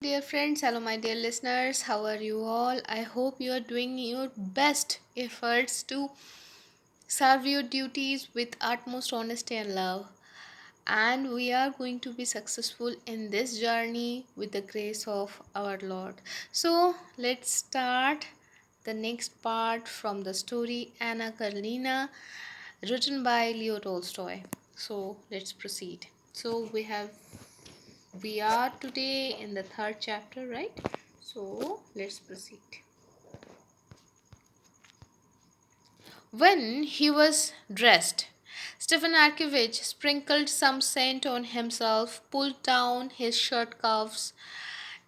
Dear friends, hello, my dear listeners. How are you all? I hope you are doing your best efforts to serve your duties with utmost honesty and love. And we are going to be successful in this journey with the grace of our Lord. So, let's start the next part from the story Anna Karenina, written by Leo Tolstoy. So, let's proceed. We are today in the third chapter, right? So let's proceed. When he was dressed, Stefan Arkevich sprinkled some scent on himself, pulled down his shirt cuffs,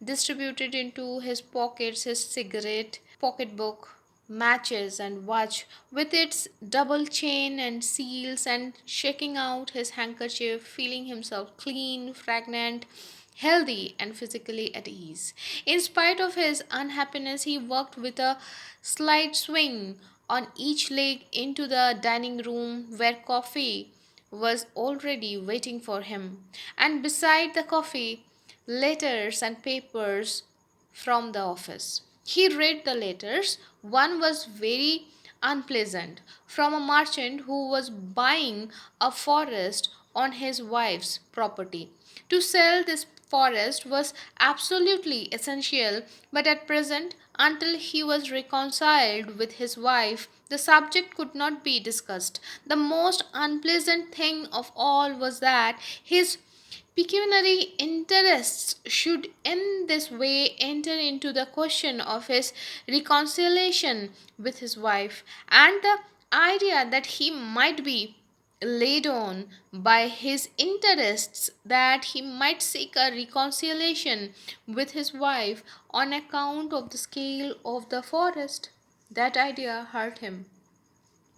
distributed into his pockets his cigarette, pocketbook, matches, and watch with its double chain and seals, and shaking out his handkerchief, feeling himself clean, fragrant, healthy, and physically at ease. In spite of his unhappiness, he walked with a slight swing on each leg into the dining room where coffee was already waiting for him, and beside the coffee, letters and papers from the office. He read the letters. One was very unpleasant, from a merchant who was buying a forest on his wife's property. To sell this forest was absolutely essential, but at present, until he was reconciled with his wife, the subject could not be discussed. The most unpleasant thing of all was that his pecuniary interests should in this way enter into the question of his reconciliation with his wife, and the idea that he might be laid on by his interests, that he might seek a reconciliation with his wife on account of the scale of the forest, that idea hurt him.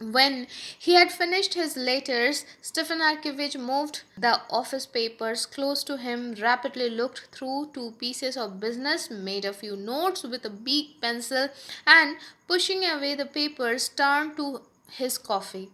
When he had finished his letters, Stefan Arkevich moved the office papers close to him, rapidly looked through two pieces of business, made a few notes with a big pencil, and pushing away the papers, turned to his coffee.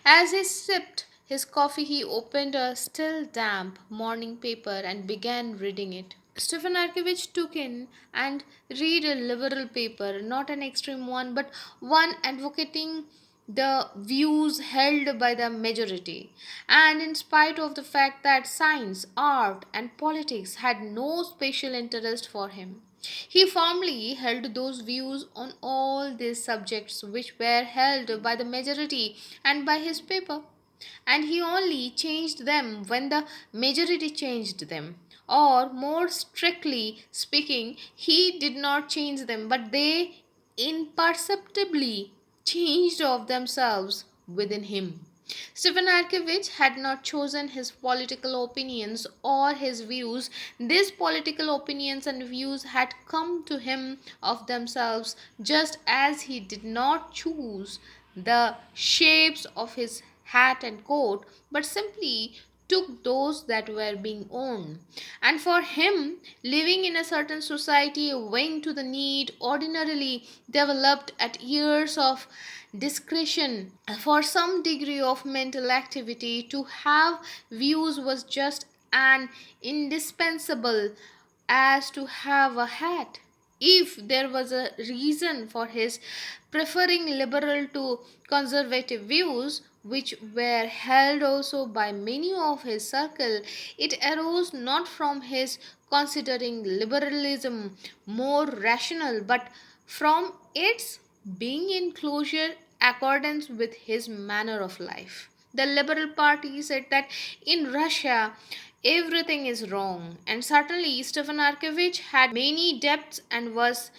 As he sipped his coffee, he opened a still damp morning paper and began reading it. Stefan Arkevich took in and read a liberal paper, not an extreme one, but one advocating the views held by the majority. And in spite of the fact that science, art, and politics had no special interest for him, he firmly held those views on all these subjects which were held by the majority and by his paper, and he only changed them when the majority changed them. Or, more strictly speaking, he did not change them, but they imperceptibly changed of themselves within him. Stephen Arkevich had not chosen his political opinions or his views. These political opinions and views had come to him of themselves, just as he did not choose the shapes of his hat and coat, but simply took those that were being owned. And for him, living in a certain society owing to the need ordinarily developed at years of discretion for some degree of mental activity, to have views was just an indispensable as to have a hat. If there was a reason for his preferring liberal to conservative views, which were held also by many of his circle, it arose not from his considering liberalism more rational, but from its being in closure accordance with his manner of life. The Liberal Party said that in Russia everything is wrong, and certainly Stefan Arkevich had many debts and was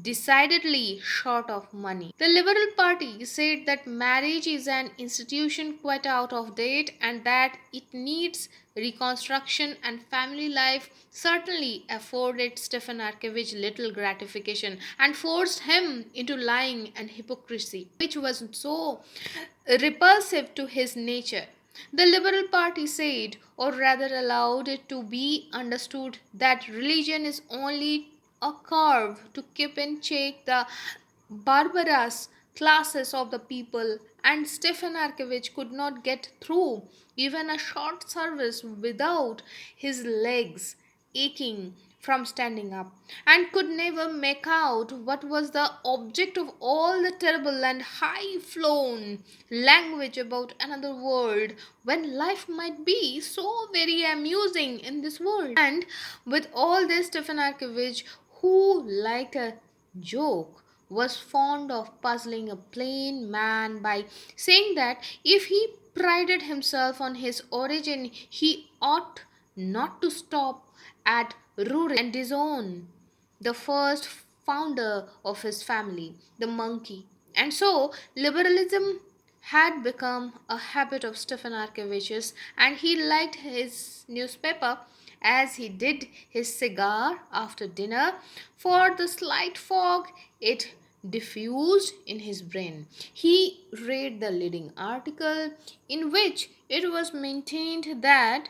decidedly short of money. The Liberal Party said that marriage is an institution quite out of date and that it needs reconstruction, and family life certainly afforded Stefan Arkevich little gratification and forced him into lying and hypocrisy, which was so repulsive to his nature. The Liberal Party said, or rather allowed it to be understood, that religion is only a curve to keep in check the barbarous classes of the people, and Stefan Arkevich could not get through even a short service without his legs aching from standing up, and could never make out what was the object of all the terrible and high flown language about another world, when life might be so very amusing in this world. And with all this, Stephen Archivage, who liked a joke, was fond of puzzling a plain man by saying that if he prided himself on his origin, he ought not to stop at Rurik and disown the first founder of his family, the monkey. And so, liberalism had become a habit of Stephen Arkevich's, and he liked his newspaper as he did his cigar after dinner for the slight fog it diffused in his brain. He read the leading article in which it was maintained that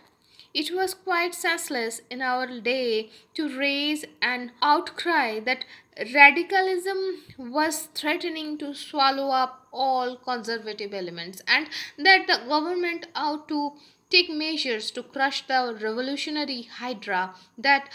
it was quite senseless in our day to raise an outcry that radicalism was threatening to swallow up all conservative elements, and that the government ought to take measures to crush the revolutionary hydra. That,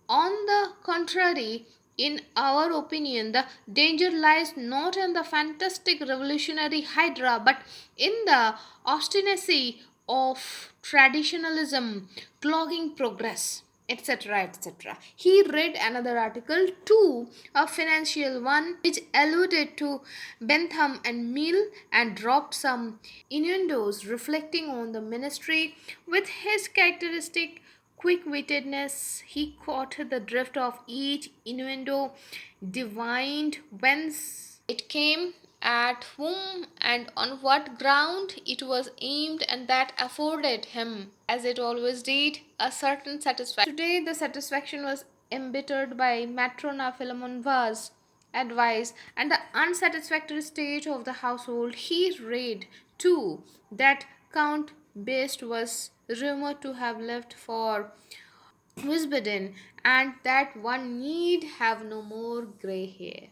on the contrary, in our opinion, the danger lies not in the fantastic revolutionary hydra but in the obstinacy of traditionalism clogging progress, etc. etc. He read another article too, a financial one, which alluded to Bentham and Mill and dropped some innuendos reflecting on the ministry. With his characteristic quick wittedness, he caught the drift of each innuendo, divined whence it came, at whom and on what ground it was aimed, and that afforded him, as it always did, a certain satisfaction. Today, the satisfaction was embittered by Matrona Philomonova's advice and the unsatisfactory state of the household. He read, too, that Count Best was rumored to have left for Wiesbaden, and that one need have no more grey hair,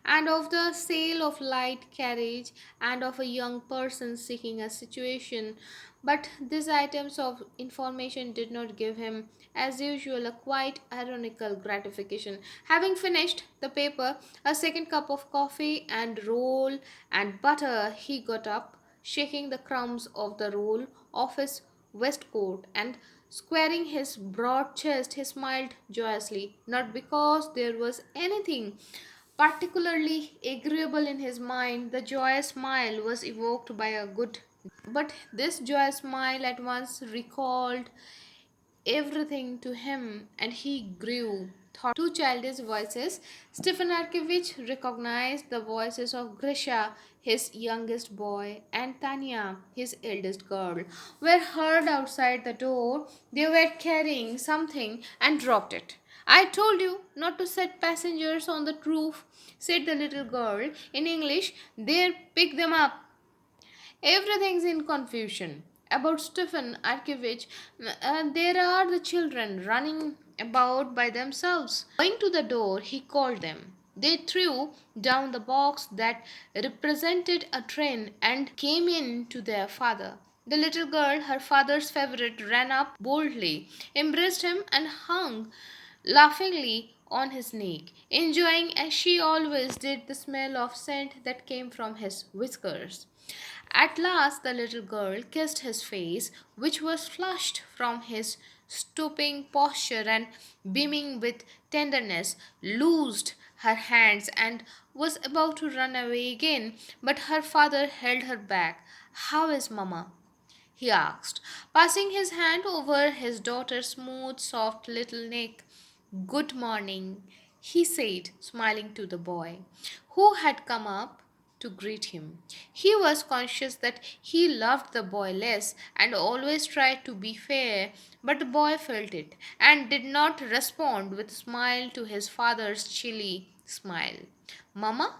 and of the sale of light carriage, and of a young person seeking a situation. But these items of information did not give him, as usual, a quite ironical gratification. Having finished the paper, a second cup of coffee, and roll and butter, he got up, shaking the crumbs of the roll off his waistcoat, and squaring his broad chest, he smiled joyously, not because there was anything particularly agreeable in his mind. The joyous smile was evoked by a good, but this joyous smile at once recalled everything to him, and he grew thoughtful. Two childish voices. Stephen Arkevich recognized the voices of Grisha, his youngest boy, and Tanya, his eldest girl, were heard outside the door. They were carrying something and dropped it. I told you not to set passengers on the roof, said the little girl. In English, there, pick them up. Everything's in confusion. About Stephen Arkevich, there are the children running about by themselves. Going to the door, he called them. They threw down the box that represented a train and came in to their father. The little girl, her father's favorite, ran up boldly, embraced him, and hung laughingly on his neck, enjoying as she always did the smell of scent that came from his whiskers. At last, the little girl kissed his face, which was flushed from his stooping posture, and beaming with tenderness, loosed her hands and was about to run away again, but her father held her back. How is mamma? He asked, passing his hand over his daughter's smooth, soft little neck. Good morning, he said, smiling to the boy, who had come up to greet him. He was conscious that he loved the boy less and always tried to be fair, but the boy felt it and did not respond with a smile to his father's chilly smile. Mamma,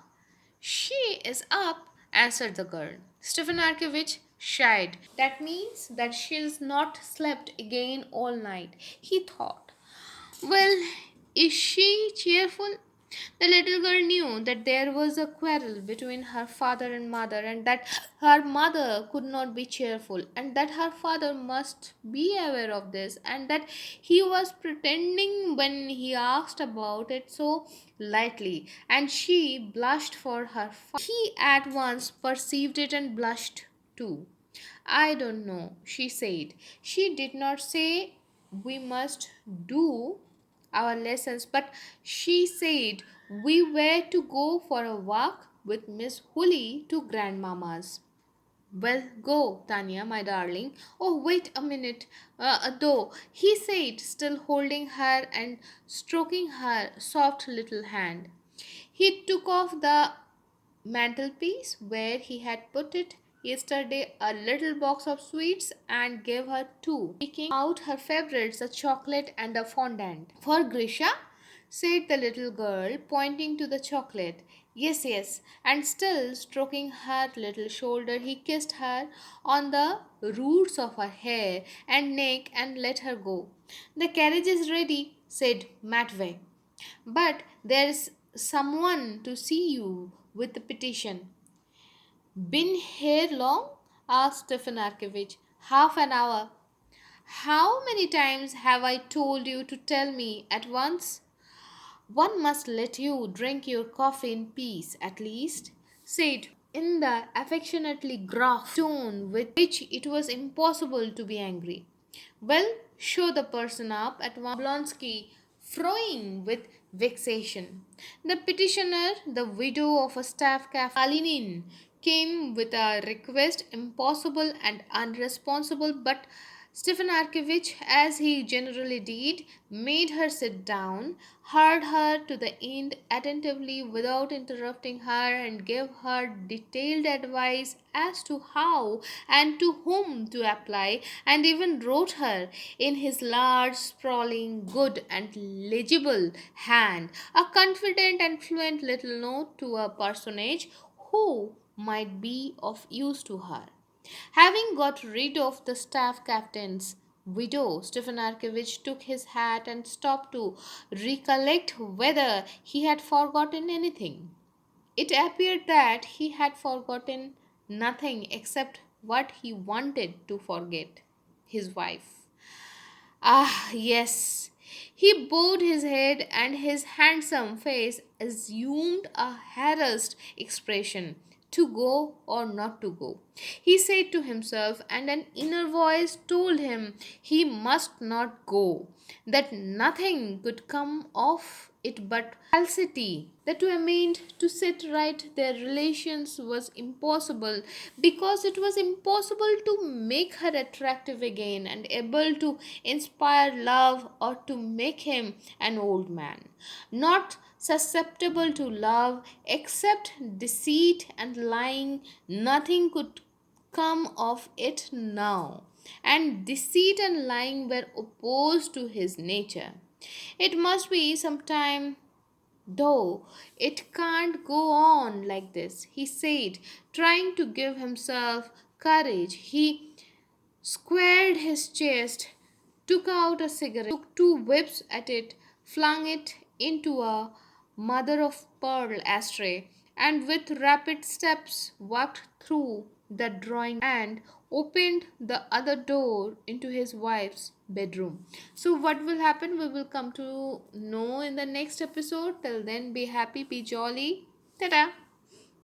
she is up, answered the girl. Stephen Arkevich shied. That means that she's not slept again all night, he thought. Well, is she cheerful? The little girl knew that there was a quarrel between her father and mother, and that her mother could not be cheerful, and that her father must be aware of this, and that he was pretending when he asked about it so lightly, and she blushed for her father. He at once perceived it and blushed too. I don't know, she said. She did not say we must do our lessons, but she said we were to go for a walk with Miss Hully to Grandmamma's. Well, go, Tanya, my darling. Oh, wait a minute, though, he said, still holding her and stroking her soft little hand. He took off the mantelpiece where he had put it yesterday a little box of sweets and gave her two, picking out her favorites, a chocolate and a fondant. For Grisha, said the little girl, pointing to the chocolate. Yes, yes, and still stroking her little shoulder, he kissed her on the roots of her hair and neck and let her go. The carriage is ready, said Matvey. But there's someone to see you with the petition. Been here long? Asked Stefan Arkevich. Half an hour. How many times have I told you to tell me at once? One must let you drink your coffee in peace, at least, said in the affectionately gruff tone with which it was impossible to be angry. Well, show the person up at once. Oblonsky, froing with vexation. The petitioner, the widow of a staff captain, Karenina, came with a request impossible and unresponsible, but Stefan Arkevich, as he generally did, made her sit down, heard her to the end attentively without interrupting her, and gave her detailed advice as to how and to whom to apply, and even wrote her in his large, sprawling, good and legible hand a confident and fluent little note to a personage who might be of use to her. Having got rid of the staff captain's widow, Stefan Arkevich took his hat and stopped to recollect whether he had forgotten anything. It appeared that he had forgotten nothing except what he wanted to forget, his wife. Ah, yes. He bowed his head and his handsome face assumed a harassed expression. To go or not to go, he said to himself, and an inner voice told him he must not go, that nothing could come of it but falsity, that to amend, to set right their relations was impossible, because it was impossible to make her attractive again and able to inspire love or to make him an old man, not susceptible to love except deceit and lying. Nothing could come of it now, and deceit and lying were opposed to his nature. It must be some time, though it can't go on like this, he said, trying to give himself courage. He squared his chest, took out a cigarette, took two whiffs at it, flung it into a mother of pearl ashtray, and with rapid steps walked through the drawing and opened the other door into his wife's bedroom. So, what will happen? We will come to know in the next episode. Till then, be happy, be jolly. Ta-da!